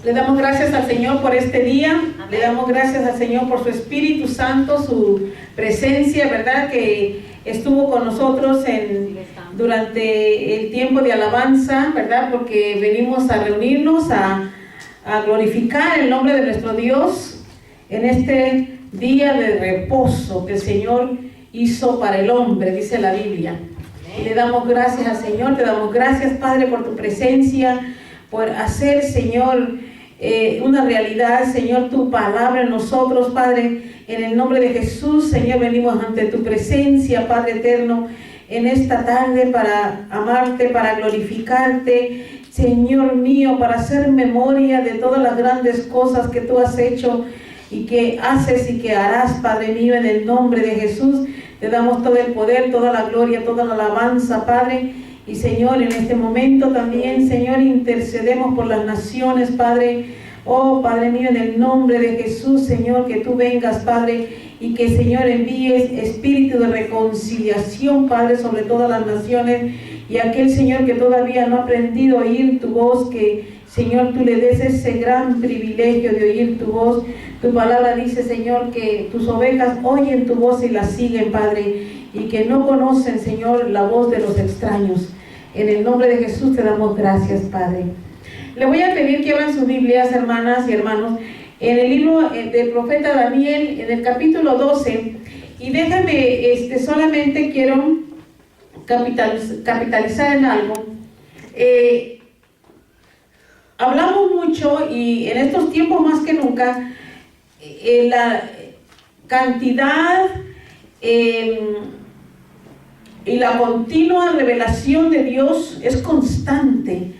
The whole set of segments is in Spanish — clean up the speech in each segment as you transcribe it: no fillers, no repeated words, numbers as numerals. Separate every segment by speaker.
Speaker 1: Le damos gracias al Señor por este día. Amén. Le damos gracias al Señor por su Espíritu Santo, su presencia, ¿verdad? Que estuvo con nosotros durante el tiempo de alabanza, ¿verdad? Porque venimos a reunirnos, a glorificar el nombre de nuestro Dios en este día de reposo que el Señor hizo para el hombre, dice la Biblia. Y le damos gracias al Señor, te damos gracias, Padre, por tu presencia, por hacer, Señor, una realidad, Señor, tu palabra en nosotros, Padre. En el nombre de Jesús, Señor, venimos ante tu presencia, Padre eterno, en esta tarde para amarte, para glorificarte, Señor mío, para hacer memoria de todas las grandes cosas que tú has hecho y que haces y que harás, Padre mío, en el nombre de Jesús. Te damos todo el poder, toda la gloria, toda la alabanza, Padre. Y Señor, en este momento también, Señor, intercedemos por las naciones, Padre. Oh, Padre mío, en el nombre de Jesús, Señor, que tú vengas, Padre, y que, Señor, envíes espíritu de reconciliación, Padre, sobre todas las naciones. Y aquel, Señor, que todavía no ha aprendido a oír tu voz, que, Señor, tú le des ese gran privilegio de oír tu voz. Tu palabra dice, Señor, que tus ovejas oyen tu voz y la siguen, Padre, y que no conocen, Señor, la voz de los extraños. En el nombre de Jesús te damos gracias, Padre. Le voy a pedir que abran sus Biblias, hermanas y hermanos, en el libro del profeta Daniel, en el capítulo 12, y déjame, solamente quiero capitalizar en algo. Hablamos mucho, y en estos tiempos más que nunca, la cantidad y la continua revelación de Dios es constante.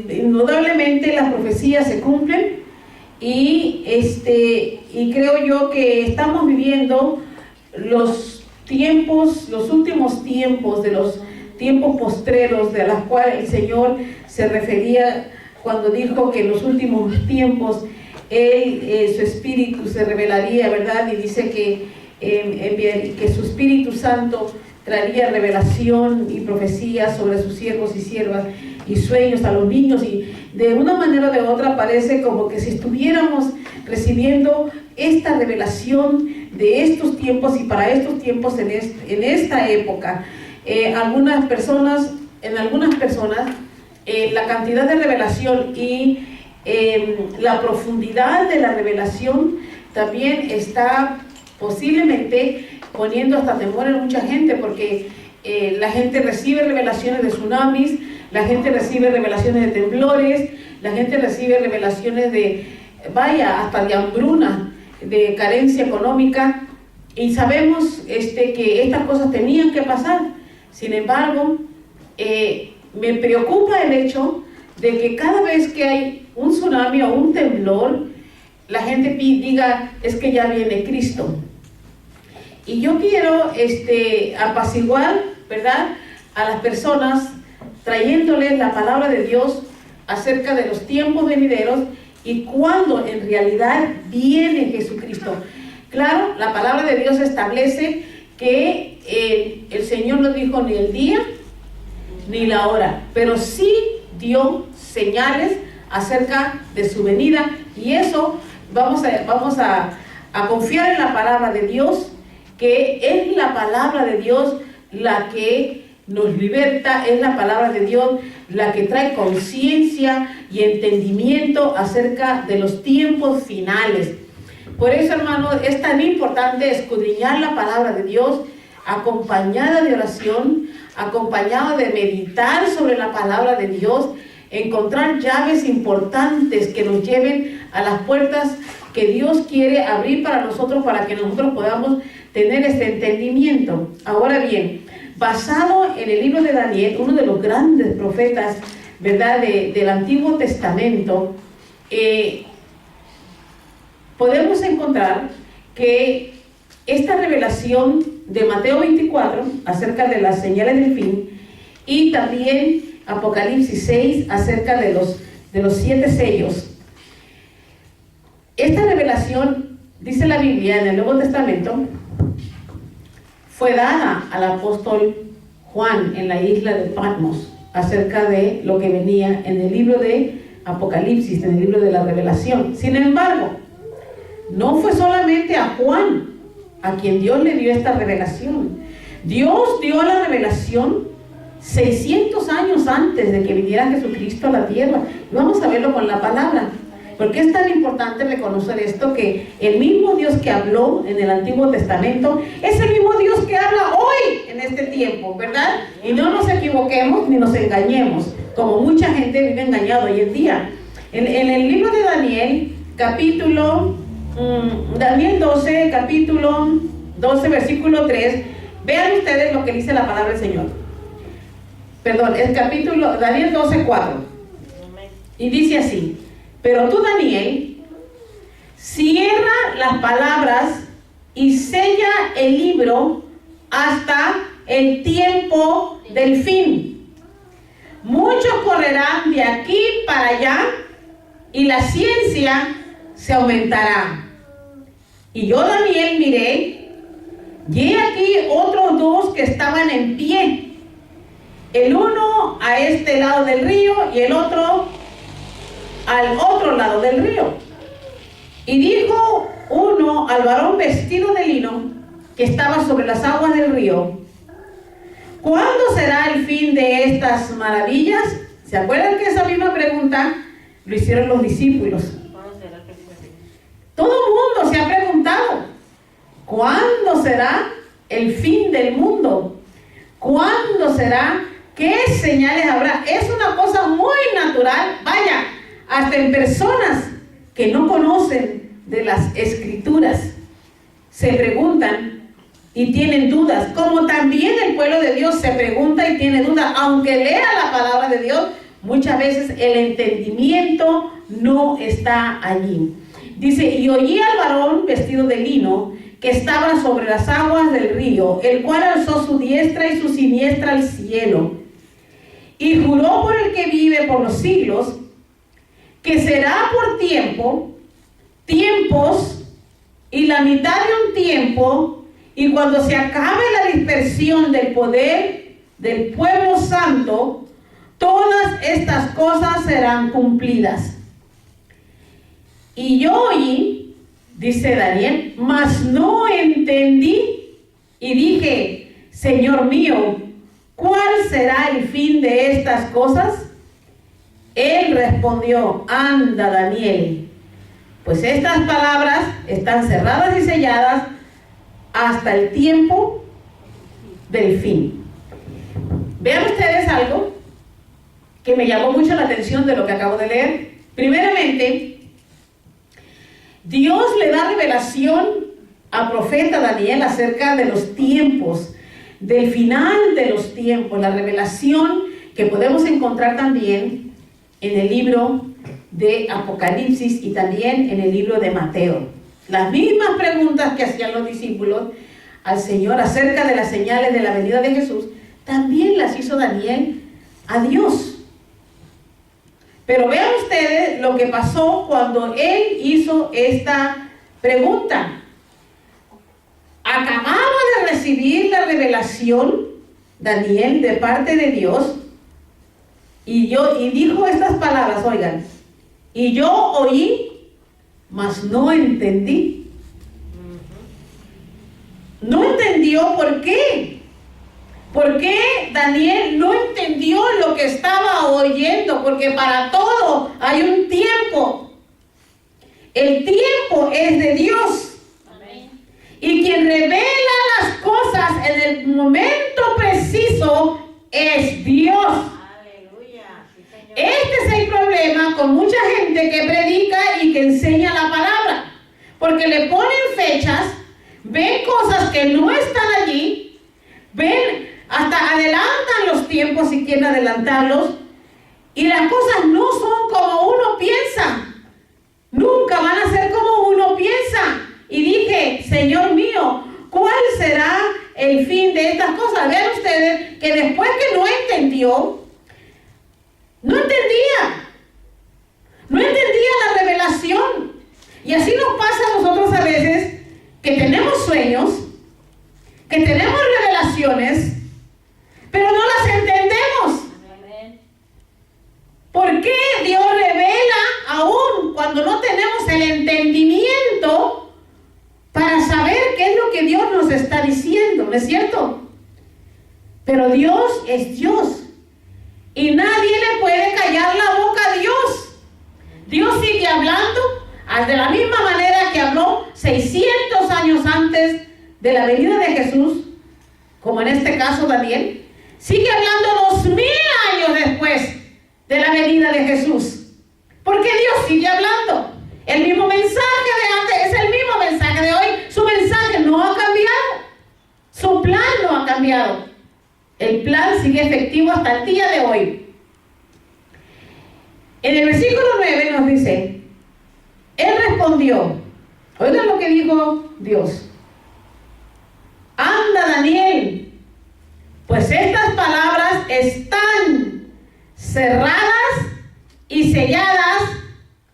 Speaker 1: Indudablemente las profecías se cumplen y creo yo que estamos viviendo los últimos tiempos de los tiempos postreros, de los cuales el Señor se refería cuando dijo que en los últimos tiempos su espíritu se revelaría, ¿verdad? Y dice que su Espíritu Santo traería revelación y profecía sobre sus siervos y siervas y sueños a los niños, y de una manera o de otra parece como que si estuviéramos recibiendo esta revelación de estos tiempos y para estos tiempos en esta época. En algunas personas, la cantidad de revelación y la profundidad de la revelación también está posiblemente poniendo hasta temor en mucha gente, porque la gente recibe revelaciones de tsunamis, la gente recibe revelaciones de temblores, la gente recibe revelaciones hasta de hambruna, de carencia económica, y sabemos que estas cosas tenían que pasar. Sin embargo, me preocupa el hecho de que cada vez que hay un tsunami o un temblor, la gente diga, es que ya viene Cristo. Y yo quiero apaciguar, ¿verdad?, a las personas, trayéndoles la palabra de Dios acerca de los tiempos venideros y cuándo en realidad viene Jesucristo. Claro, la palabra de Dios establece que el Señor no dijo ni el día ni la hora, pero sí dio señales acerca de su venida, y eso vamos a confiar en la palabra de Dios, que es la palabra de Dios la que nos liberta, es la palabra de Dios la que trae conciencia y entendimiento acerca de los tiempos finales. Por eso, hermanos, es tan importante escudriñar la palabra de Dios, acompañada de oración, acompañada de meditar sobre la palabra de Dios, encontrar llaves importantes que nos lleven a las puertas que Dios quiere abrir para nosotros, para que nosotros podamos tener este entendimiento. Ahora bien, basado en el libro de Daniel, uno de los grandes profetas, ¿verdad?, del Antiguo Testamento, podemos encontrar que esta revelación de Mateo 24 acerca de las señales del fin, y también Apocalipsis 6 acerca de los 7 sellos. Esta revelación, dice la Biblia en el Nuevo Testamento, fue dada al apóstol Juan en la isla de Patmos acerca de lo que venía en el libro de Apocalipsis, en el libro de la Revelación. Sin embargo, no fue solamente a Juan a quien Dios le dio esta revelación. Dios dio la revelación 600 años antes de que viniera Jesucristo a la tierra. Y vamos a verlo con la palabra. Porque es tan importante reconocer esto, que el mismo Dios que habló en el Antiguo Testamento es el mismo Dios que habla hoy en este tiempo, ¿verdad? Y no nos equivoquemos ni nos engañemos, como mucha gente vive engañado hoy en día. En el libro de Daniel, Daniel 12, capítulo 12, versículo 3, vean ustedes lo que dice la palabra del Señor. Perdón, el capítulo, Daniel 12, 4. Y dice así: pero tú, Daniel, cierra las palabras y sella el libro hasta el tiempo del fin. Muchos correrán de aquí para allá y la ciencia se aumentará. Y yo, Daniel, miré, y he aquí otros dos que estaban en pie, el uno a este lado del río y el otro al otro lado del río. Y dijo uno al varón vestido de lino que estaba sobre las aguas del río: ¿cuándo será el fin de estas maravillas? ¿Se acuerdan que esa misma pregunta lo hicieron los discípulos? Todo el mundo se ha preguntado: ¿cuándo será el fin del mundo? ¿Cuándo será? ¿Qué señales habrá? Es una cosa muy natural, vaya, hasta en personas que no conocen de las Escrituras se preguntan y tienen dudas, como también el pueblo de Dios se pregunta y tiene dudas, aunque lea la palabra de Dios, muchas veces el entendimiento no está allí. Dice: y oí al varón vestido de lino que estaba sobre las aguas del río, el cual alzó su diestra y su siniestra al cielo, y juró por el que vive por los siglos, que será por tiempos, y la mitad de un tiempo, y cuando se acabe la dispersión del poder del pueblo santo, todas estas cosas serán cumplidas. Y yo oí, dice Daniel, mas no entendí, y dije: Señor mío, ¿cuál será el fin de estas cosas? Él respondió: anda, Daniel, pues estas palabras están cerradas y selladas hasta el tiempo del fin. Vean ustedes algo que me llamó mucho la atención de lo que acabo de leer. Primeramente, Dios le da revelación al profeta Daniel acerca de los tiempos, del final de los tiempos, la revelación que podemos encontrar también en el libro de Apocalipsis y también en el libro de Mateo. Las mismas preguntas que hacían los discípulos al Señor acerca de las señales de la venida de Jesús, también las hizo Daniel a Dios. Pero vean ustedes lo que pasó cuando él hizo esta pregunta. Acababa de recibir la revelación, Daniel, de parte de Dios, y dijo estas palabras, oigan: y yo oí, mas no entendí. No entendió. ¿Por qué? ¿Por qué Daniel no entendió lo que estaba oyendo? Porque para todo hay un tiempo. El tiempo es de Dios. Amén. Y quien revela las cosas en el momento preciso es Dios. Aleluya. Sí, Señor. Este es el problema con mucha gente que predica y que enseña la palabra. Porque le ponen fechas, ven cosas que no están allí, ven, hasta adelantan los tiempos si quieren adelantarlos, y las cosas no son como uno piensa. Nunca van a ser como uno piensa. Y dije: Señor mío, ¿cuál será el fin de estas cosas? Vean ustedes que después que no entendió, no entendía la revelación. Y así nos pasa a nosotros a veces, que tenemos sueños, que tenemos revelaciones, pero no las entendemos. ¿Por qué Dios revela cuando no tenemos el entendimiento para saber qué es lo que Dios nos está diciendo, ¿no es cierto? Pero Dios es Dios y nadie le puede callar la boca a Dios. Dios sigue hablando de la misma manera que habló 600 años antes de la venida de Jesús, como en este caso Daniel. Sigue hablando 2000 años después de la venida de Jesús. Porque Dios sigue hablando. El mismo mensaje de antes es el mismo mensaje de hoy. Su mensaje no ha cambiado. Su plan no ha cambiado. El plan sigue efectivo hasta el día de hoy. En el versículo 9 nos dice, él respondió, oigan lo que dijo Dios. Anda, Daniel, pues estas palabras están cerradas y selladas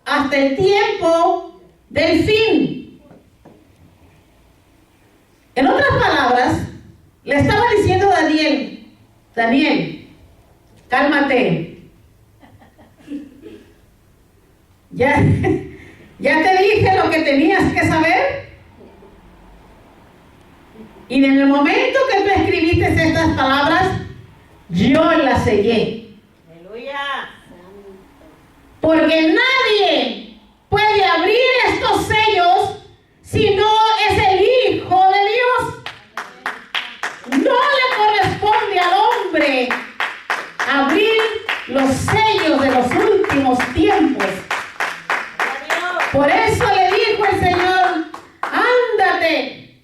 Speaker 1: hasta el tiempo del fin. En otras palabras, le estaba diciendo a Daniel, Daniel, cálmate. Ya te dije lo que tenías que saber. Y en el momento que tú escribiste estas palabras, yo las sellé.
Speaker 2: Aleluya.
Speaker 1: Porque nadie puede abrir estos sellos si no es el Hijo de Dios. No le corresponde al hombre abrir los sellos de los últimos tiempos. Por eso le dijo el Señor, ándate,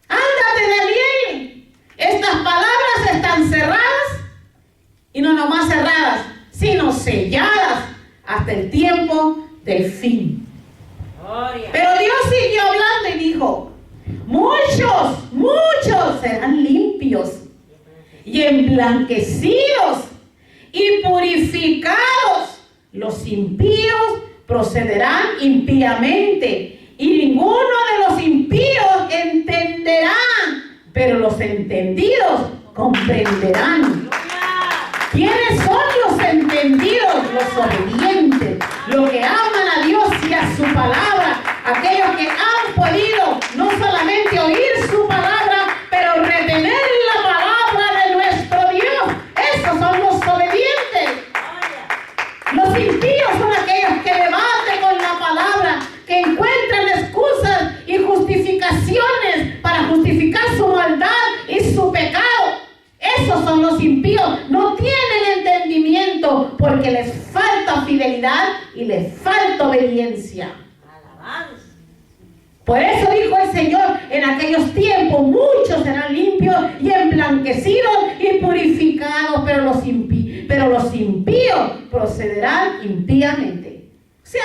Speaker 1: Daniel. Estas palabras están cerradas, y no nomás cerradas, sino selladas hasta el tiempo del fin. Pero Dios siguió hablando y dijo, muchos serán limpios y emblanquecidos y purificados. Los impíos procederán impíamente y ninguno de los impíos entenderá, pero los entendidos comprenderán. ¿Quiénes son los entendidos? Los obedientes, los que aman a Dios y a su palabra, aquellos que han podido no solamente oír su palabra, pero retener la palabra de nuestro Dios. Esos son los obedientes. Los impíos son aquellos que debaten con la palabra, que encuentran excusas y justificaciones para justificar su maldad y su pecado. Esos son los impíos. No tienen entendimiento porque les falta fidelidad y les falta obediencia.
Speaker 2: Alabanza.
Speaker 1: Por eso dijo el Señor, en aquellos tiempos muchos serán limpios y emblanquecidos y purificados, pero los impíos procederán impíamente. O sea,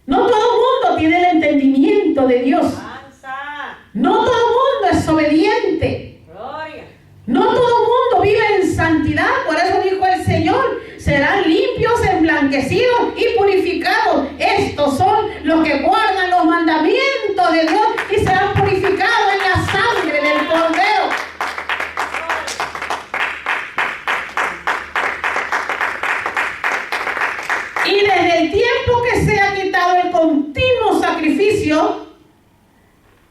Speaker 1: no todo el mundo tiene el entendimiento de Dios.
Speaker 2: Alabanza.
Speaker 1: No todo el mundo es obediente.
Speaker 2: Gloria.
Speaker 1: No todo el mundo vive en santidad. Por eso dijo el Señor, serán limpios, emblanquecidos y purificados. Estos son los que guardan los mandamientos de Dios y serán purificados en la sangre del Cordero. Y desde el tiempo que se ha quitado el continuo sacrificio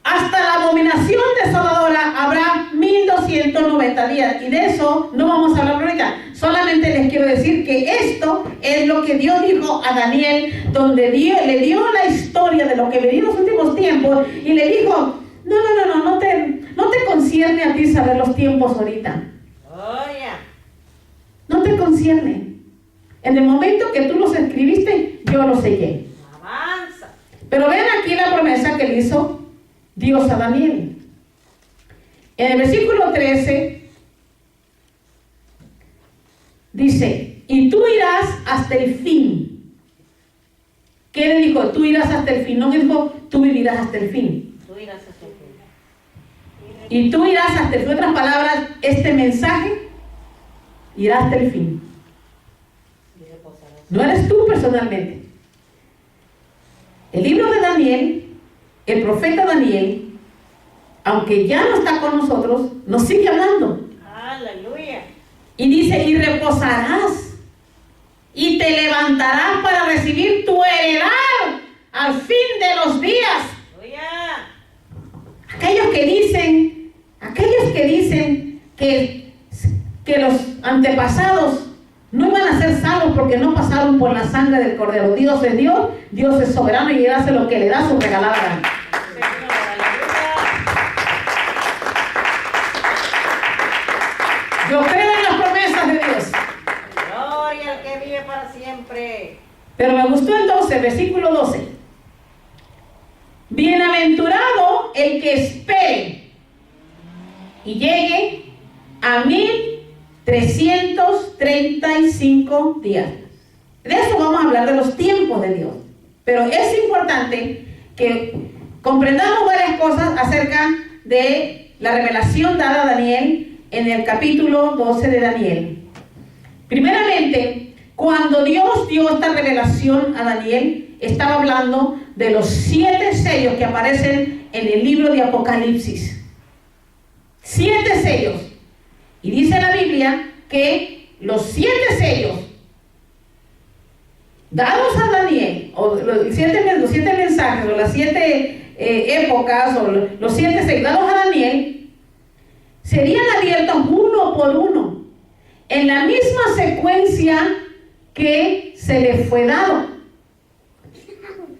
Speaker 1: hasta la abominación desoladora habrá 1290 días. Y de eso no vamos a hablar ahorita. Solamente les quiero decir que esto es lo que Dios dijo a Daniel, donde le dio la historia de lo que venía en los últimos tiempos y le dijo, no te concierne a ti saber los tiempos ahorita.
Speaker 2: Gloria.
Speaker 1: No te concierne. En el momento que tú los escribiste, yo los sellé.
Speaker 2: Alabanza.
Speaker 1: Pero ven aquí la promesa que le hizo Dios a Daniel. En el versículo 13 dice, y tú irás hasta el fin. ¿Qué le dijo? Tú irás hasta el fin. No dijo, tú vivirás hasta el fin.
Speaker 2: Tú irás hasta el fin.
Speaker 1: Y tú irás hasta el fin. En otras palabras, este mensaje irá hasta el fin.
Speaker 2: Y reposarás.
Speaker 1: No eres tú personalmente. El libro de Daniel, el profeta Daniel, aunque ya no está con nosotros, nos sigue hablando.
Speaker 2: Aleluya.
Speaker 1: Y dice, y reposarás. y te levantarás para recibir tu heredad al fin de los días.
Speaker 2: Aleluya.
Speaker 1: Aquellos que dicen que los antepasados no iban a ser salvos porque no pasaron por la sangre del Cordero. Dios es Dios, Dios es soberano y Él hace lo que le da su regalada gana. Yo creo en las promesas de Dios.
Speaker 2: Gloria al que vive para siempre.
Speaker 1: Pero me gustó entonces, versículo 12. Bienaventurado el que espere y llegue a 1335 días. De eso vamos a hablar, de los tiempos de Dios. Pero es importante que comprendamos varias cosas acerca de la revelación dada a Daniel en el capítulo 12 de Daniel. Primeramente, cuando Dios dio esta revelación a Daniel, estaba hablando de los 7 sellos que aparecen en el libro de Apocalipsis. 7 sellos. Y dice la Biblia que los 7 sellos dados a Daniel, o los 7 mensajes, o las 7 épocas, o los 7 sellos dados a Daniel, serían abiertos uno por uno, en la misma secuencia que se le fue dado.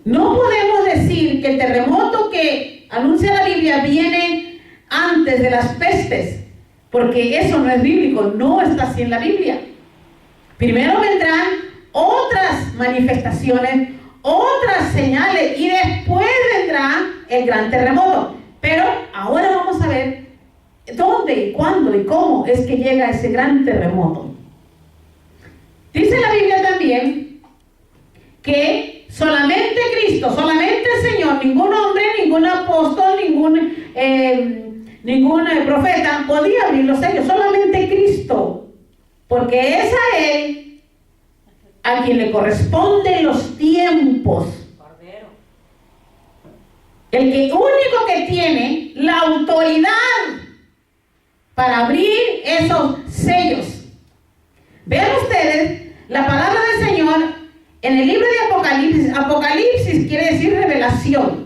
Speaker 1: No podemos decir que el terremoto que anuncia la Biblia viene antes de las pestes, porque eso no es bíblico, no está así en la Biblia. Primero vendrán otras manifestaciones, otras señales, y después vendrá el gran terremoto. Pero ahora vamos a ver dónde, cuándo y cómo es que llega ese gran terremoto. Dice la Biblia también que solamente Cristo, solamente el Señor, ningún hombre, ningún apóstol, ningún profeta podía abrir los sellos, solamente Cristo, porque es a Él a quien le corresponden los tiempos.
Speaker 2: Cordero.
Speaker 1: El único que tiene la autoridad para abrir esos sellos. Vean ustedes la palabra del Señor en el libro de Apocalipsis. Apocalipsis quiere decir revelación.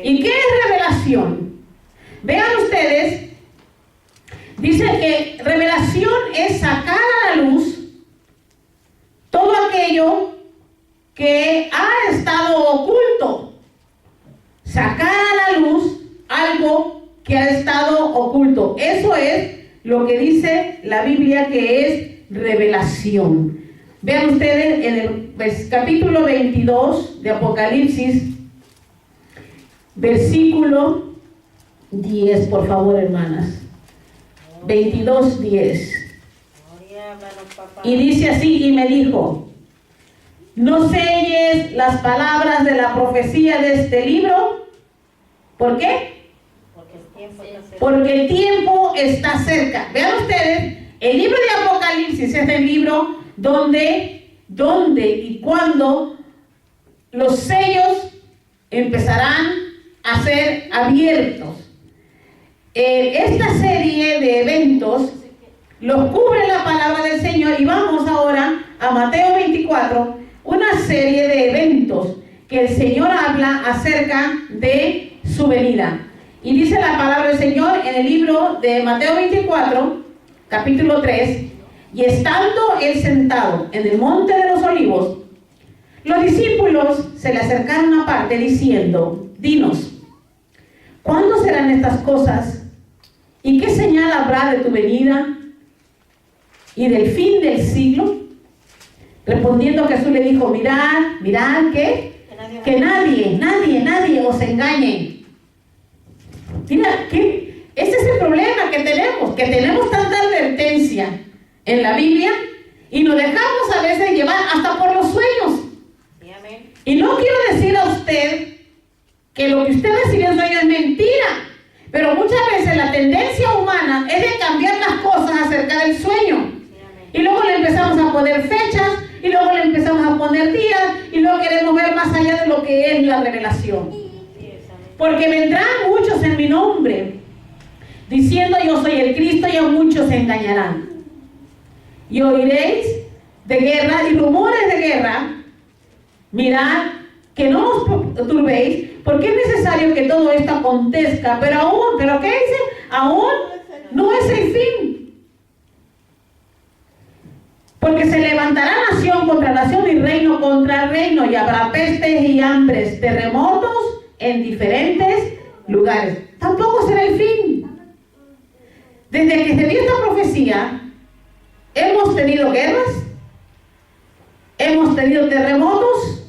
Speaker 1: ¿Y qué es revelación? Vean ustedes, dice que revelación es sacar a la luz todo aquello que ha estado oculto. Sacar a la luz algo que ha estado oculto. Eso es lo que dice la Biblia que es revelación. Vean ustedes en el capítulo 22 de Apocalipsis, versículo 10, por favor, hermanas. 22:10. Y dice así: y me dijo, no selles las palabras de la profecía de este libro. ¿Por qué? Porque el tiempo está cerca. Vean ustedes, el libro de Apocalipsis es el libro donde y cuando los sellos empezarán a ser abiertos. Esta serie de eventos los cubre la palabra del Señor, y vamos ahora a Mateo 24, una serie de eventos que el Señor habla acerca de su venida. Y dice la palabra del Señor en el libro de Mateo 24, capítulo 3, y estando él sentado en el monte de los olivos, los discípulos se le acercaron aparte diciendo, dinos, ¿cuándo serán estas cosas? ¿Y qué señal habrá de tu venida y del fin del siglo? Respondiendo Jesús le dijo, mirad que nadie os engañe. Mira, ese es el problema que tenemos tanta advertencia en la Biblia y nos dejamos a veces llevar hasta por los sueños.
Speaker 2: Sí, amén.
Speaker 1: Y no quiero decir a usted que lo que usted recibió en sueño es mentira, pero muchas veces la tendencia humana es de cambiar las cosas acerca del sueño.
Speaker 2: Sí, amén.
Speaker 1: Y luego le empezamos a poner fechas, y luego le empezamos a poner días, y luego queremos ver más allá de lo que es la revelación. Porque vendrán muchos en mi nombre, diciendo yo soy el Cristo, y a muchos se engañarán. Y oiréis de guerra y rumores de guerra, mirad que no os turbéis, porque es necesario que todo esto acontezca, pero ¿qué dice? Aún no es el fin. Porque se levantará nación contra nación y reino contra reino, y habrá pestes y hambres, terremotos en diferentes lugares. Tampoco será el fin. Desde que se dio esta profecía, hemos tenido guerras, hemos tenido terremotos,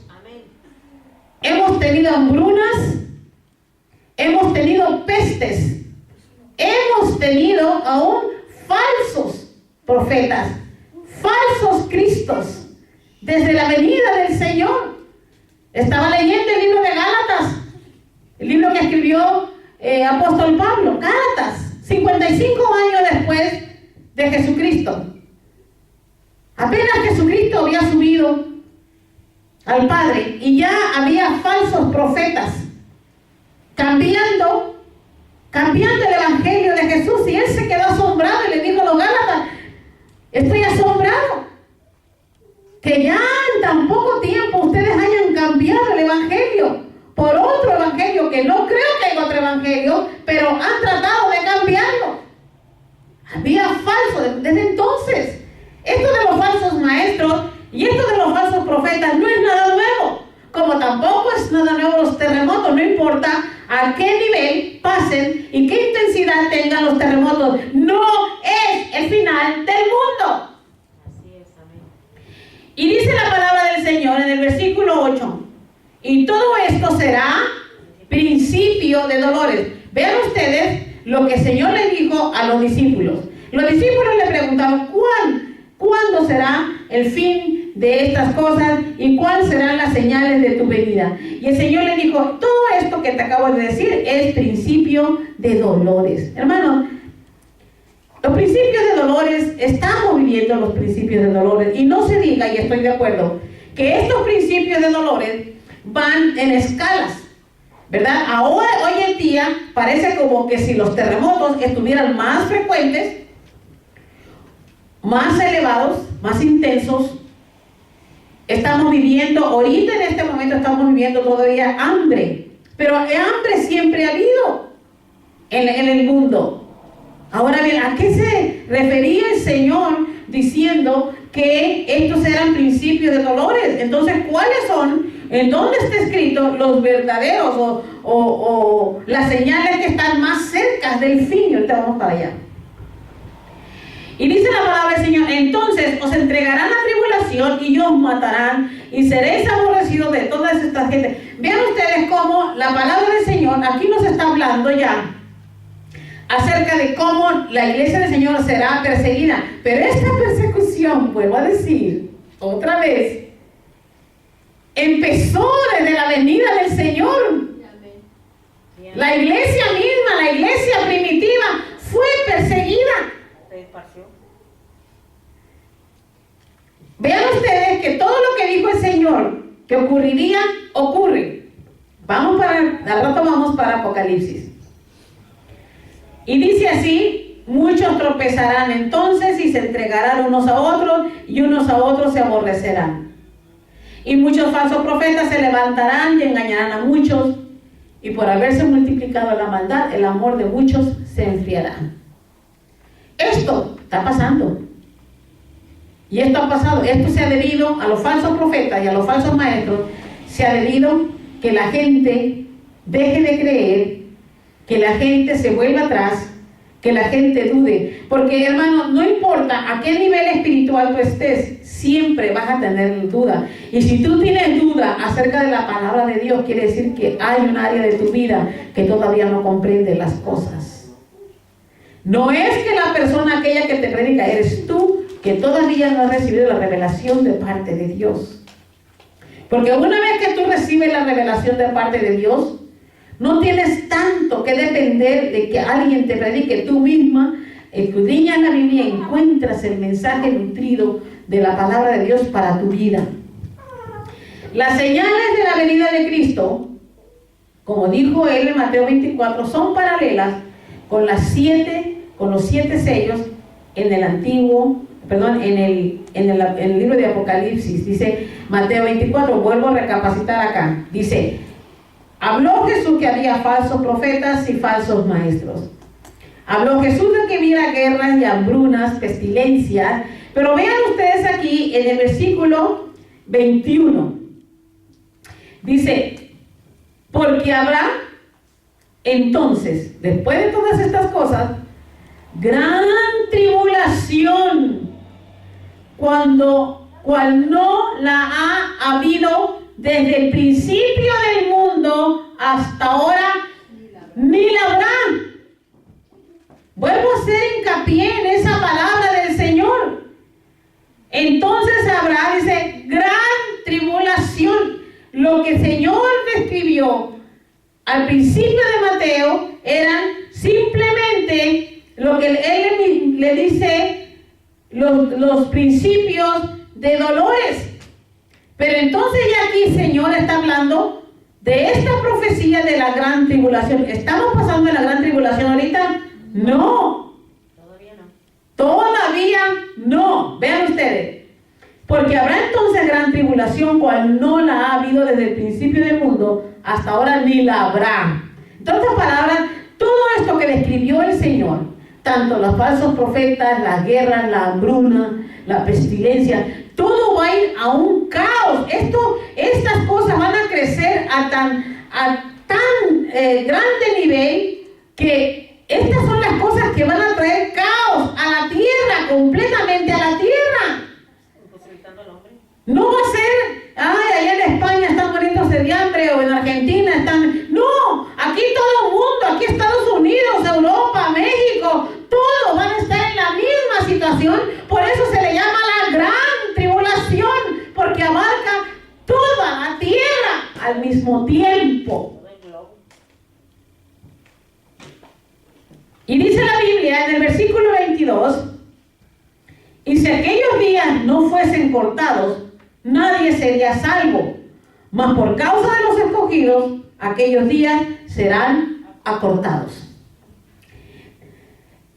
Speaker 1: hemos tenido hambrunas, hemos tenido pestes, hemos tenido aún falsos profetas, falsos cristos, desde la venida del Señor. Estaba leyendo el libro de Gálatas, el libro que escribió apóstol Pablo, Gálatas, 55 años después de Jesucristo. Apenas Jesucristo había subido al Padre y ya había falsos profetas cambiando el evangelio de Jesús, y él se quedó asombrado y le dijo a los Gálatas: estoy asombrado que ya en tan poco tiempo ustedes hayan cambiado el evangelio por otro evangelio, que no creo que haya otro evangelio, pero han tratado de cambiarlo. Había falsos desde entonces. Esto de los falsos maestros y esto de los falsos profetas no es nada nuevo, como tampoco es nada nuevo los terremotos. No importa a qué nivel pasen y qué intensidad tengan los terremotos, no es el final del mundo.
Speaker 2: Así es, amén.
Speaker 1: Y dice la palabra del Señor en el versículo 8: y todo esto será principio de dolores. Vean ustedes lo que el Señor le dijo a los discípulos. Los discípulos le preguntaron: ¿cuándo será el fin de estas cosas y cuáles serán las señales de tu venida? Y el Señor le dijo: todo esto que te acabo de decir es principio de dolores. Hermanos, los principios de dolores, estamos viviendo los principios de dolores, y no se diga, y estoy de acuerdo, que estos principios de dolores van en escalas, ¿verdad? Ahora, hoy en día, parece como que si los terremotos estuvieran más frecuentes, más elevados, más intensos. Estamos viviendo, ahorita en este momento estamos viviendo todavía hambre, pero hambre siempre ha habido en el mundo. Ahora bien, ¿a qué se refería el Señor diciendo que estos eran principios de dolores? Entonces, ¿cuáles son? ¿En dónde está escrito los verdaderos o las señales que están más cerca del fin? Ahorita vamos para allá. Y dice la palabra del Señor: entonces os entregarán a tribulación y os matarán, y seréis aborrecidos de todas estas gentes. Vean ustedes cómo la palabra del Señor aquí nos está hablando ya acerca de cómo la iglesia del Señor será perseguida. Pero esta persecución, vuelvo a decir otra vez, empezó desde la venida del Señor. La iglesia misma, la iglesia primitiva, fue perseguida. Vean ustedes que todo lo que dijo el Señor que ocurriría, ocurre. Al rato vamos para Apocalipsis. Y dice así: muchos tropezarán entonces y se entregarán unos a otros, y unos a otros se aborrecerán. Y muchos falsos profetas se levantarán y engañarán a muchos, y por haberse multiplicado la maldad, el amor de muchos se enfriará. Esto está pasando. Y esto ha pasado. Esto se ha debido a los falsos profetas y a los falsos maestros. Se ha debido que la gente deje de creer, que la gente se vuelva atrás, que la gente dude. Porque, hermano, no importa a qué nivel espiritual tú estés, siempre vas a tener duda. Y si tú tienes duda acerca de la palabra de Dios, quiere decir que hay un área de tu vida que todavía no comprende las cosas. No es que la persona aquella que te predica, eres tú, que todavía no has recibido la revelación de parte de Dios. Porque una vez que tú recibes la revelación de parte de Dios, no tienes tanto que depender de que alguien te predique. Tú misma escudriñas la Biblia y encuentras el mensaje nutrido de la palabra de Dios para tu vida. Las señales de la venida de Cristo, como dijo él en Mateo 24, son paralelas con los 7 sellos en el Antiguo perdón, en el libro de Apocalipsis, dice Mateo 24, vuelvo a recapacitar acá, dice, habló Jesús que había falsos profetas y falsos maestros. Habló Jesús de que hubiera guerras y hambrunas, pestilencias, pero vean ustedes aquí en el versículo 21, dice, porque habrá entonces, después de todas estas cosas, gran tribulación, cual no la ha habido desde el principio del mundo hasta ahora, ni la habrá. Vuelvo a hacer hincapié en esa palabra del Señor. Entonces habrá, dice, gran tribulación. Lo que el Señor describió al principio de Mateo eran simplemente lo que Él le dice, los principios de dolores. Pero entonces ya aquí el Señor está hablando de esta profecía de la gran tribulación. ¿Estamos pasando en la gran tribulación ahorita? No.
Speaker 2: Todavía no.
Speaker 1: Todavía no. Vean ustedes. Porque habrá entonces gran tribulación, cual no la ha habido desde el principio del mundo hasta ahora, ni la habrá. En otras palabras, todo esto que describió el Señor, tanto los falsos profetas, las guerras, la hambruna, la pestilencia, todo va a ir a un caos. Estas cosas van a crecer a tan grande nivel que estas son las cosas que van a traer caos a la tierra, completamente a la tierra. No va a ser, allá en España están muriéndose de hambre, o en Argentina están. No, aquí todo el mundo, aquí Estados Unidos, Europa, México, todos van a estar en la misma situación. Por eso se le llama la gran tribulación, porque abarca toda la tierra al mismo tiempo. Y dice la Biblia en el versículo 22, y si aquellos días no fuesen cortados, nadie sería salvo, mas por causa de los escogidos, aquellos días serán acortados.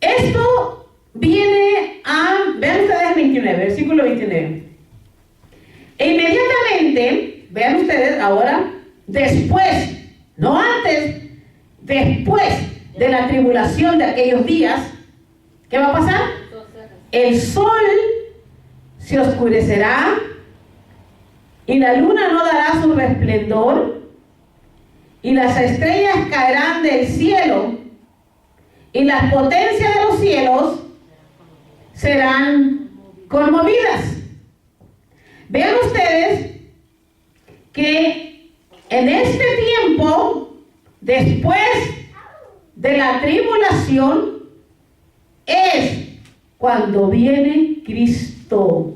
Speaker 1: Esto viene vean ustedes el 29, versículo 29. E inmediatamente, vean ustedes ahora, después, no antes, después de la tribulación de aquellos días, ¿qué va a pasar? El sol se oscurecerá y la luna no dará su resplandor y las estrellas caerán del cielo y las potencias de los cielos serán conmovidas. Vean ustedes que en este tiempo, después de la tribulación, es cuando viene Cristo.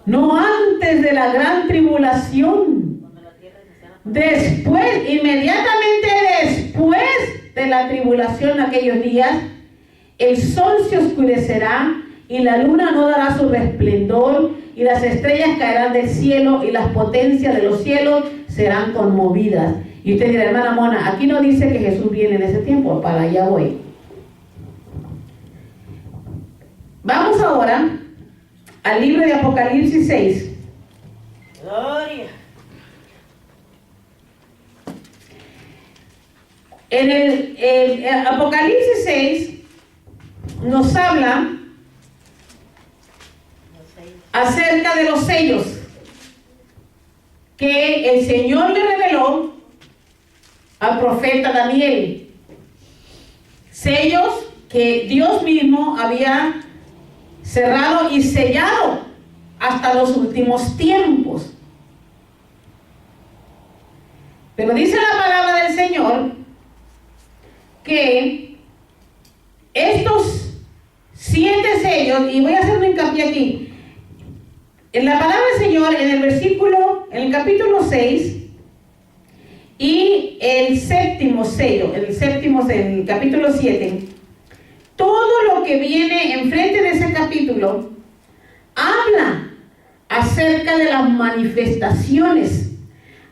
Speaker 1: No antes de la gran tribulación. Después, inmediatamente después de la tribulación, aquellos días, el sol se oscurecerá y la luna no dará su resplandor y las estrellas caerán del cielo y las potencias de los cielos serán conmovidas. Y usted dirá, hermana Mona, aquí no dice que Jesús viene en ese tiempo, para allá voy. Vamos ahora al libro de Apocalipsis 6.
Speaker 2: Gloria.
Speaker 1: En el Apocalipsis 6 nos habla acerca de los sellos que el Señor le reveló al profeta Daniel. Sellos que Dios mismo había cerrado y sellado hasta los últimos tiempos. Pero dice la palabra del Señor que estos 7 sellos, y voy a hacer un hincapié aquí, en la palabra del Señor, en el capítulo 6, y el séptimo sello, el capítulo 7, todo lo que viene enfrente de ese capítulo habla acerca de las manifestaciones,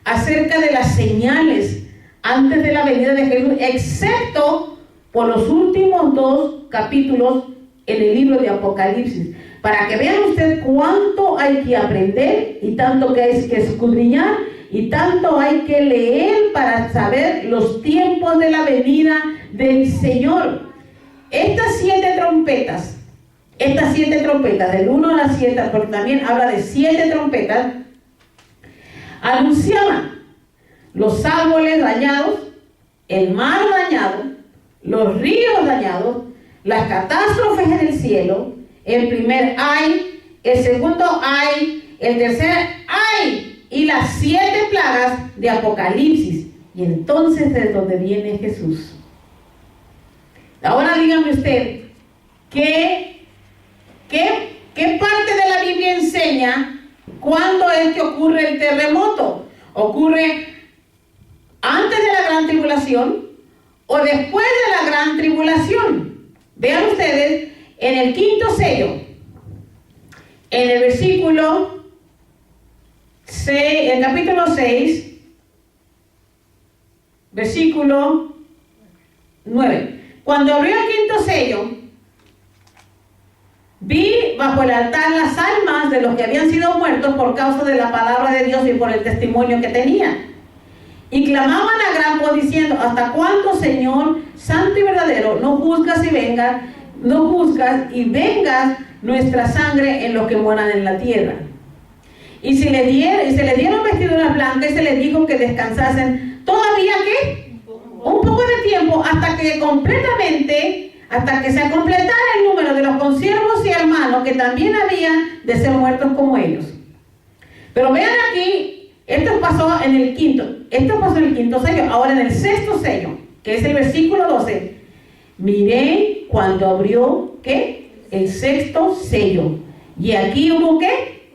Speaker 1: acerca de las señales antes de la venida de Jesús, excepto por los últimos 2 capítulos en el libro de Apocalipsis. para que vean ustedes cuánto hay que aprender y tanto que hay que escudriñar y tanto hay que leer para saber los tiempos de la venida del Señor. Estas 7 trompetas, del 1 a las 7, porque también habla de 7 trompetas, anunciaban los árboles dañados, el mar dañado, los ríos dañados, las catástrofes en el cielo, el primer ay, el segundo ay, el tercer ay, y las 7 plagas de Apocalipsis. Y entonces es donde viene Jesús. Ahora dígame usted, ¿qué parte de la Biblia enseña cuándo es que ocurre el terremoto? ¿Ocurre antes de la gran tribulación o después de la gran tribulación? Vean ustedes, en el 5º sello, en el versículo 6, el capítulo 6, versículo 9. Cuando abrió el 5º sello, vi bajo el altar las almas de los que habían sido muertos por causa de la palabra de Dios y por el testimonio que tenían. Y clamaban a gran voz diciendo: ¿hasta cuándo, Señor, santo y verdadero, no juzgas y vengas nuestra sangre en los que moran en la tierra? Y se le dieron vestiduras blancas y se les dijo que descansasen todavía, ¿qué? Un poco de tiempo hasta que se completara el número de los consiervos y hermanos que también habían de ser muertos como ellos. Pero vean aquí, esto pasó en el 5º sello. Ahora en el 6º sello, que es el versículo 12, miré cuando abrió, ¿qué? El 6º sello. Y aquí hubo, ¿qué?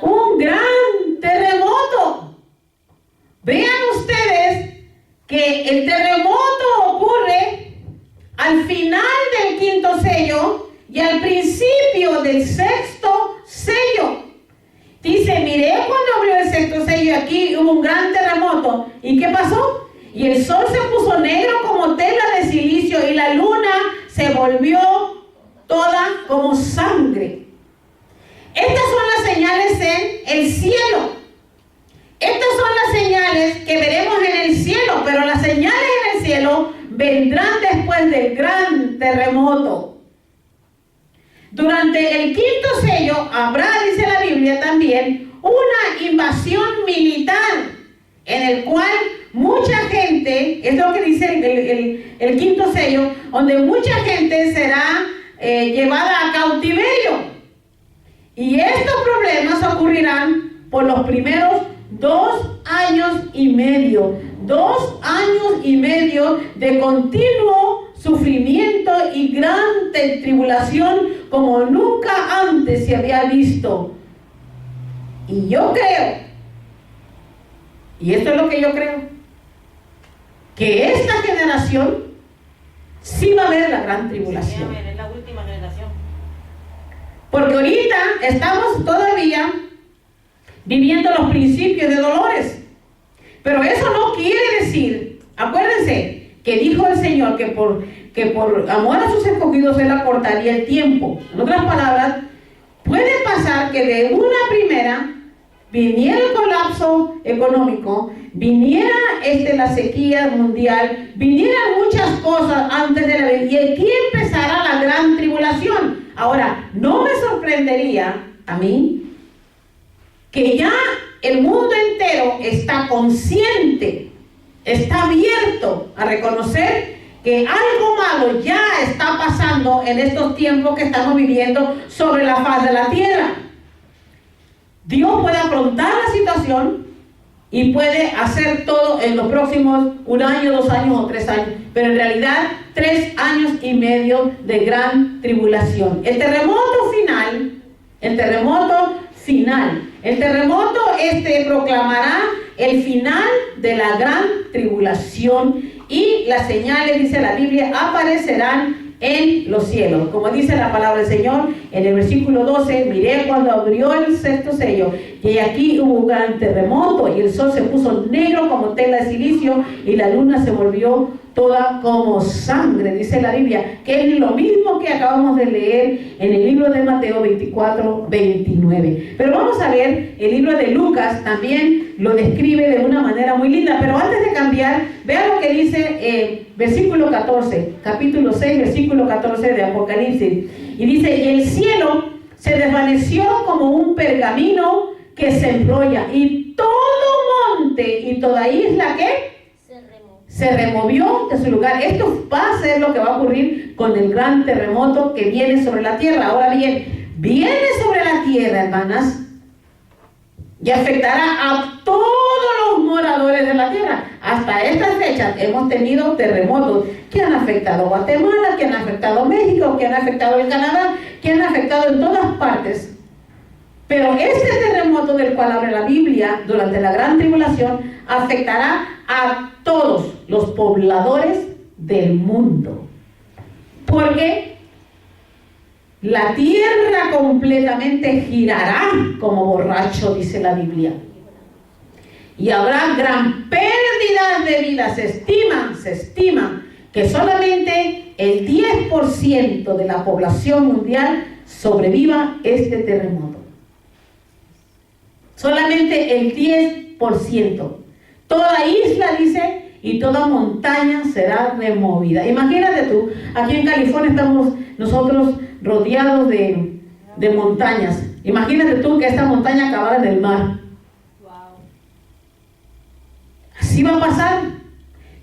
Speaker 1: Un gran terremoto. Vean ustedes que el terremoto ocurre al final del 5º sello y al principio del 6º sello. Dice: miré cuando abrió el 6º sello y aquí hubo un gran terremoto. ¿Y qué pasó? Y el sol se puso negro como tela de silicio y la luna se volvió toda como sangre. Estas son las señales en el cielo. Estas son las señales que veremos en el cielo, pero las señales en el cielo vendrán después del gran terremoto. Durante el 5º sello habrá, dice la Biblia también, una invasión militar en el cual mucha gente, es lo que dice el 5º sello, donde mucha gente será llevada a cautiverio. Y estos problemas ocurrirán por los primeros 2 años y medio. 2 años y medio de continuo sufrimiento y gran tribulación como nunca antes se había visto. Y yo creo, y esto es lo que yo creo, que esta generación sí va a ver la gran tribulación.
Speaker 2: Sí, es la última generación.
Speaker 1: Porque ahorita estamos todavía viviendo los principios de dolores. Pero eso no quiere decir, acuérdense, que dijo el Señor que por amor a sus escogidos Él acortaría el tiempo. En otras palabras, puede pasar que de una primera viniera el colapso económico, viniera la sequía mundial, vinieran muchas cosas antes de la venida, y aquí empezará la gran tribulación. Ahora, no me sorprendería a mí que ya el mundo entero está consciente, está abierto a reconocer que algo malo ya está pasando en estos tiempos que estamos viviendo sobre la faz de la tierra. Dios puede afrontar la situación y puede hacer todo en los próximos 1 año, 2 años o 3 años, pero en realidad 3 años y medio de gran tribulación. El terremoto proclamará el final de la gran tribulación y las señales, dice la Biblia, aparecerán en los cielos. Como dice la palabra del Señor en el versículo 12, miré cuando abrió el 6º sello, y aquí hubo un gran terremoto y el sol se puso negro como tela de silicio y la luna se volvió toda como sangre, dice la Biblia, que es lo mismo que acabamos de leer en el libro de Mateo 24, 29. Pero vamos a ver, el libro de Lucas también lo describe de una manera muy linda. Pero antes de cambiar, vean lo que dice versículo 14, capítulo 6, versículo 14 de Apocalipsis. Y dice, y el cielo se desvaneció como un pergamino que se enrolla, y todo monte y toda isla que se removió de su lugar. Esto va a ser lo que va a ocurrir con el gran terremoto que viene sobre la tierra. Ahora bien, viene sobre la tierra, hermanas, y afectará a todos los moradores de la tierra. Hasta estas fechas hemos tenido terremotos que han afectado Guatemala, que han afectado México, que han afectado el Canadá, que han afectado en todas partes. Pero este terremoto del cual habla la Biblia durante la gran tribulación afectará a todos los pobladores del mundo. Porque la tierra completamente girará como borracho, dice la Biblia. Y habrá gran pérdida de vidas. Se estima que solamente el 10% de la población mundial sobreviva este terremoto. Solamente el 10%. Toda isla, dice, y toda montaña será removida. Imagínate tú, aquí en California estamos nosotros rodeados de montañas. Imagínate tú que esta montaña acabara en el mar. Así va a pasar.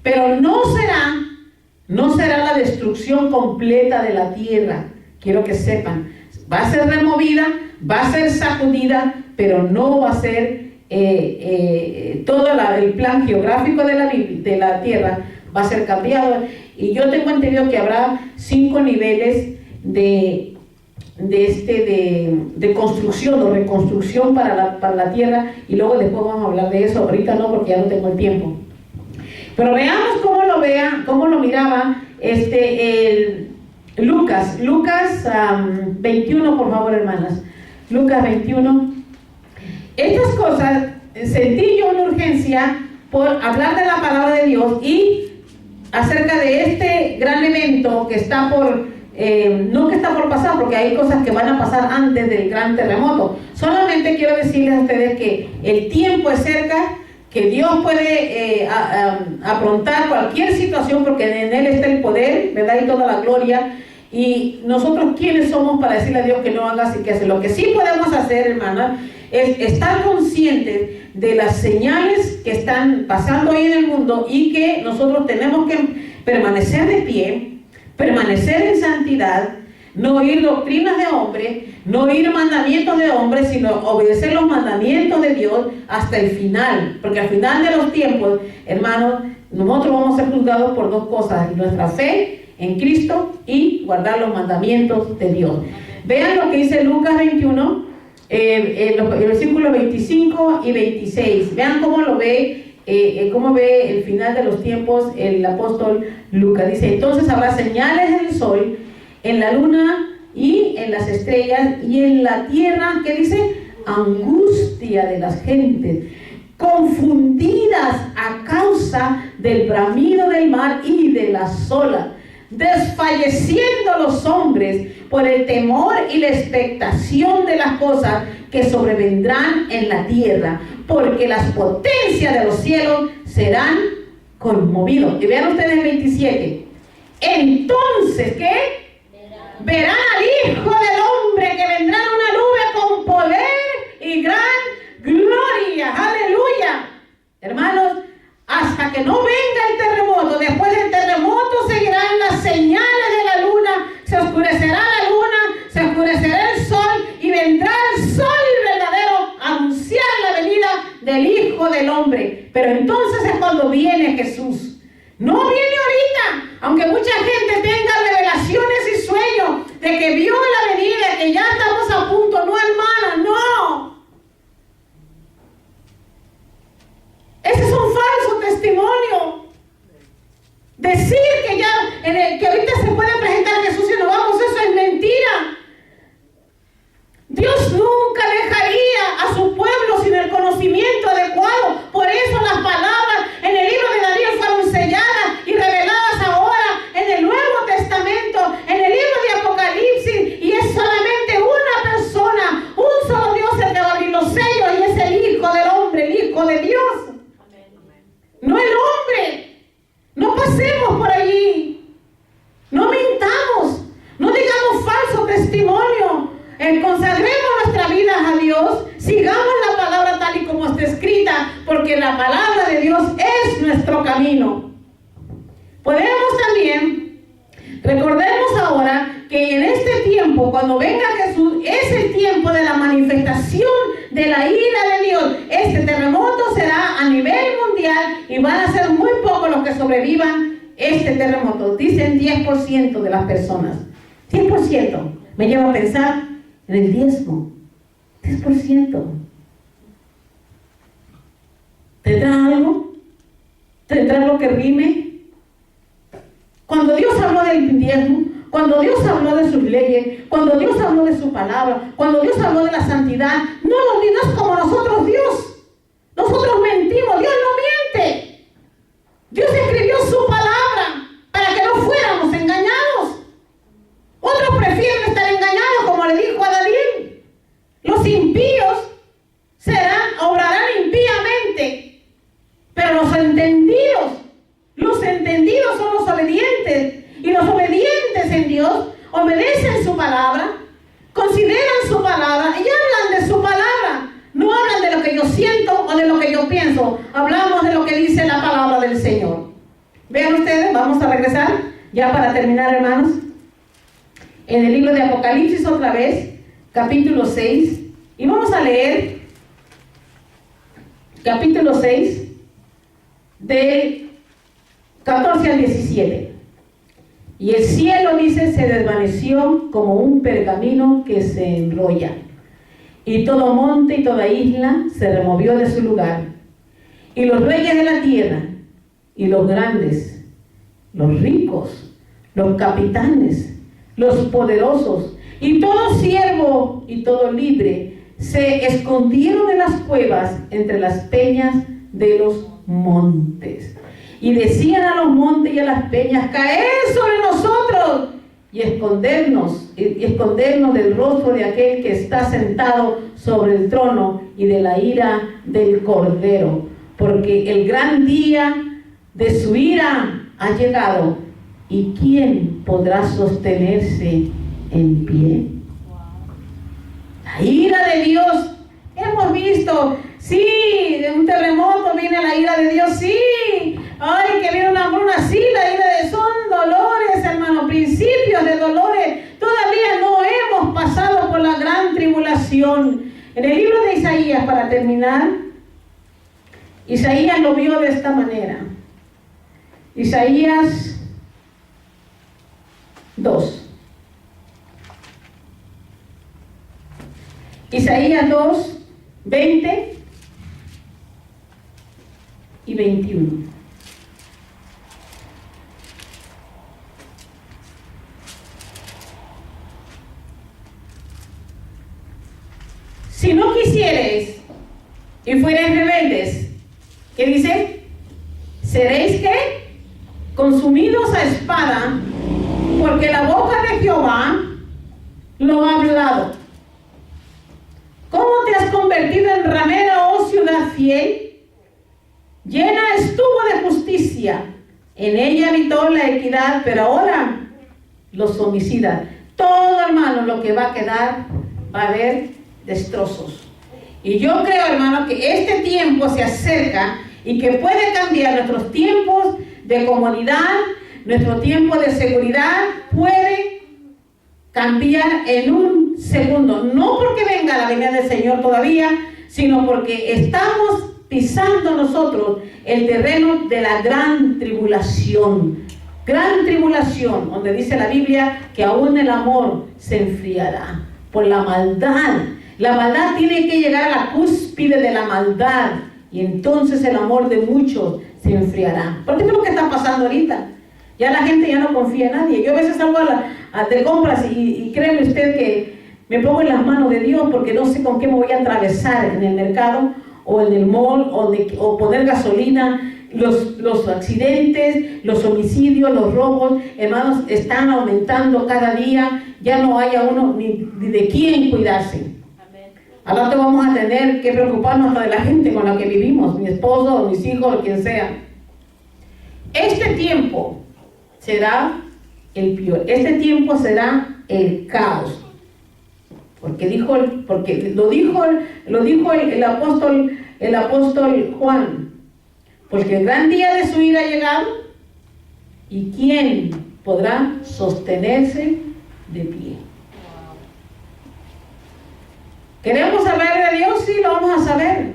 Speaker 1: Pero no será la destrucción completa de la tierra. Quiero que sepan. Va a ser removida, va a ser sacudida, pero no va a ser todo el plan geográfico de la tierra va a ser cambiado. Y yo tengo entendido que habrá 5 niveles de construcción o reconstrucción para la tierra, y luego después vamos a hablar de eso. Ahorita no, porque ya no tengo el tiempo. Pero veamos cómo lo miraba Lucas 21, por favor, hermanas. Lucas 21. Estas cosas sentí yo una urgencia por hablar de la palabra de Dios y acerca de este gran evento que está no que está por pasar, porque hay cosas que van a pasar antes del gran terremoto. Solamente quiero decirles a ustedes que el tiempo es cerca, que Dios puede afrontar cualquier situación, porque en Él está el poder, ¿verdad? Y toda la gloria. Y nosotros, ¿quiénes somos para decirle a Dios que no haga y que hace? Lo que sí podemos hacer, hermanas, es estar conscientes de las señales que están pasando ahí en el mundo, y que nosotros tenemos que permanecer de pie, permanecer en santidad, no oír doctrinas de hombres, no oír mandamientos de hombres, sino obedecer los mandamientos de Dios hasta el final. Porque al final de los tiempos, hermanos, nosotros vamos a ser juzgados por 2 cosas: nuestra fe en Cristo y guardar los mandamientos de Dios. Vean lo que dice Lucas 21, el versículo 25 y 26. Vean cómo ve el final de los tiempos el apóstol Lucas. Dice: entonces habrá señales en el sol, en la luna y en las estrellas, y en la tierra, ¿qué dice? Angustia de las gentes, confundidas a causa del bramido del mar y de las olas, desfalleciendo los hombres por el temor y la expectación de las cosas que sobrevendrán en la tierra, porque las potencias de los cielos serán conmovidos. Y vean ustedes el 27. Entonces, ¿qué? Verán al Hijo del Hombre que vendrá en una nube con poder y gran gloria. Aleluya. Hermanos, hasta que no venga el terremoto, después del terremoto seguirán las señales de la luna, se oscurecerá la luna, se oscurecerá el sol, y vendrá el sol verdadero a anunciar la venida del Hijo del Hombre. Pero entonces es cuando viene Jesús. No viene ahorita, aunque mucha gente tenga revelaciones y sueños de que vio la venida, que ya estamos a punto. No, hermana, no. Ese es un falso testimonio. Decir que ahorita se puede presentar Jesús y nos vamos, eso es mentira. Dios nunca dejaría a su pueblo sin el conocimiento adecuado. Por eso las palabras en el libro de Daniel fueron selladas y reveladas pasemos por allí. No mintamos, no digamos falso testimonio. Consagremos nuestra vida a Dios, sigamos la palabra tal y como está escrita, porque la palabra de Dios es nuestro camino. Podemos también, recordemos ahora que en este tiempo, cuando venga Jesús, es el tiempo de la manifestación de la ira de Dios. Este terremoto será a nivel mundial y van a ser muy pocos los que sobrevivan este terremoto. Dicen 10% de las personas. 10%. Me lleva a pensar en el diezmo. 10%. ¿Tendrá algo? ¿Tendrá algo que rime? Cuando Dios habló del diezmo, cuando Dios habló de sus leyes, cuando Dios habló de su palabra, cuando Dios habló de la santidad, no es como nosotros Dios. Nosotros mentimos, Dios no miente. Dios escribió su palabra para que no fuéramos engañados. Otros prefieren estar engañados, como le dijo a Daniel. Los impíos obrarán impíamente, pero los entendidos son los obedientes, y los obedientes en Dios obedecen su palabra, consideran su palabra y hablan de su palabra. No hablan de lo que yo siento o de lo que yo pienso, hablamos de lo que dice la palabra del Señor. Vean ustedes, vamos a regresar ya para terminar, hermanos, en el libro de Apocalipsis otra vez, capítulo 6, y vamos a leer capítulo 6 del 14 al 17. Y el cielo, dice, se desvaneció como un pergamino que se enrolla, y todo monte y toda isla se removió de su lugar, y los reyes de la tierra, y los grandes, los ricos, los capitanes, los poderosos, y todo siervo y todo libre, se escondieron en las cuevas entre las peñas de los montes. Y decían a los montes y a las peñas: caed sobre nosotros y escondernos del rostro de aquel que está sentado sobre el trono y de la ira del Cordero, porque el gran día de su ira ha llegado, y ¿quién podrá sostenerse en pie? La ira de Dios, hemos visto, sí, de un terremoto viene la ira de Dios, sí. Ay, que viene una hambruna, sí, la ira de son dolores, hermano, principios de dolores. Todavía no hemos pasado por la gran tribulación. En el libro de Isaías, para terminar, Isaías lo vio de esta manera. Isaías 2. Isaías 2, 20 y 21. Si no quisiereis y fuereis rebeldes, ¿qué dice? ¿Seréis qué? Consumidos a espada, porque la boca de Jehová lo ha hablado. ¿Cómo te has convertido en ramera, oh ciudad fiel? Llena estuvo de justicia, en ella habitó la equidad, pero ahora los homicidas. Todo, hermano, lo que va a quedar, va a haber destrozos. Y yo creo, hermano, que este tiempo se acerca y que puede cambiar nuestros tiempos de comodidad, nuestro tiempo de seguridad puede cambiar en un segundo. No porque venga la venida del Señor todavía, sino porque estamos pisando nosotros el terreno de la gran tribulación. Gran tribulación, donde dice la Biblia que aún el amor se enfriará por la maldad. La maldad tiene que llegar a la cúspide de la maldad, y entonces el amor de muchos se enfriará. Porque es lo que está pasando ahorita. Ya la gente ya no confía en nadie. Yo a veces salgo de compras y créeme usted que me pongo en las manos de Dios, porque no sé con qué me voy a atravesar en el mercado o en el mall o poner gasolina. Los accidentes, los homicidios, los robos, hermanos, están aumentando cada día. Ya no hay a uno ni de quién cuidarse. Al rato vamos a tener que preocuparnos de la gente con la que vivimos, mi esposo, mis hijos, o quien sea. este tiempo será el peor. Este tiempo será el caos. Porque lo dijo el apóstol Juan. Porque el gran día de su ira ha llegado. ¿Y quién podrá sostenerse de pie? ¿Queremos saber de Dios? Sí, lo vamos a saber.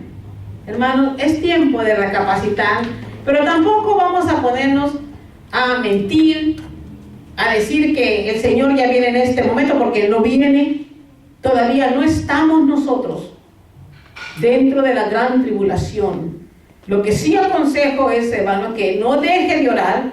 Speaker 1: Hermanos, es tiempo de recapacitar, pero tampoco vamos a ponernos a mentir, a decir que el Señor ya viene en este momento, porque Él no viene. Todavía no estamos nosotros dentro de la gran tribulación. Lo que sí aconsejo es, hermano, que no deje de orar,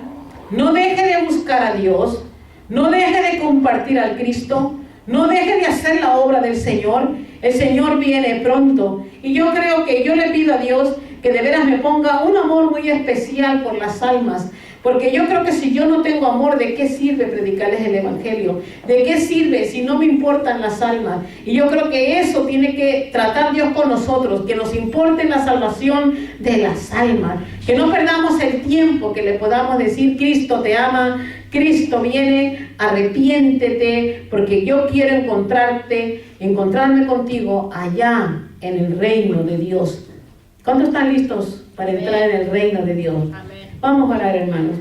Speaker 1: no deje de buscar a Dios, no deje de compartir al Cristo, no deje de hacer la obra del Señor. El Señor viene pronto. Y yo creo que yo le pido a Dios que de veras me ponga un amor muy especial por las almas. Porque yo creo que si yo no tengo amor, ¿de qué sirve predicarles el Evangelio? ¿De qué sirve si no me importan las almas? Y yo creo que eso tiene que tratar Dios con nosotros, que nos importe la salvación de las almas. Que no perdamos el tiempo, que le podamos decir, Cristo te ama, Cristo viene, arrepiéntete, porque yo quiero encontrarme contigo allá en el reino de Dios. ¿Cuántos están listos para entrar en el reino de Dios? Amén. Vamos a orar, hermanos.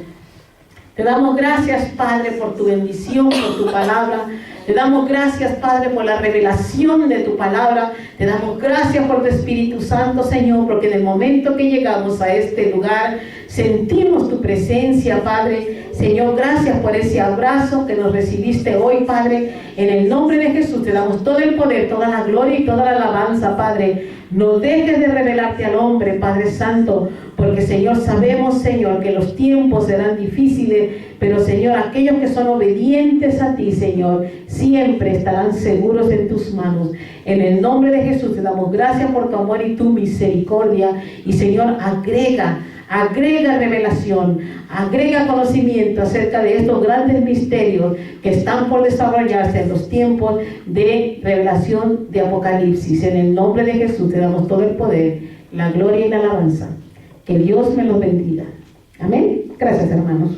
Speaker 1: Te damos gracias, Padre, por tu bendición, por tu palabra. Te damos gracias, Padre, por la revelación de tu palabra. Te damos gracias por tu Espíritu Santo, Señor, porque en el momento que llegamos a este lugar, sentimos tu presencia, Padre. Señor, gracias por ese abrazo que nos recibiste hoy, Padre. En el nombre de Jesús te damos todo el poder, toda la gloria y toda la alabanza, Padre. No dejes de revelarte al hombre, Padre Santo, porque, Señor, sabemos, Señor, que los tiempos serán difíciles, pero, Señor, aquellos que son obedientes a ti, Señor, siempre estarán seguros en tus manos. En el nombre de Jesús te damos gracias por tu amor y tu misericordia. Y, Señor, agrega revelación, agrega conocimiento acerca de estos grandes misterios que están por desarrollarse en los tiempos de revelación de Apocalipsis. En el nombre de Jesús te damos todo el poder, la gloria y la alabanza. Que Dios me los bendiga. Amén. Gracias, hermanos.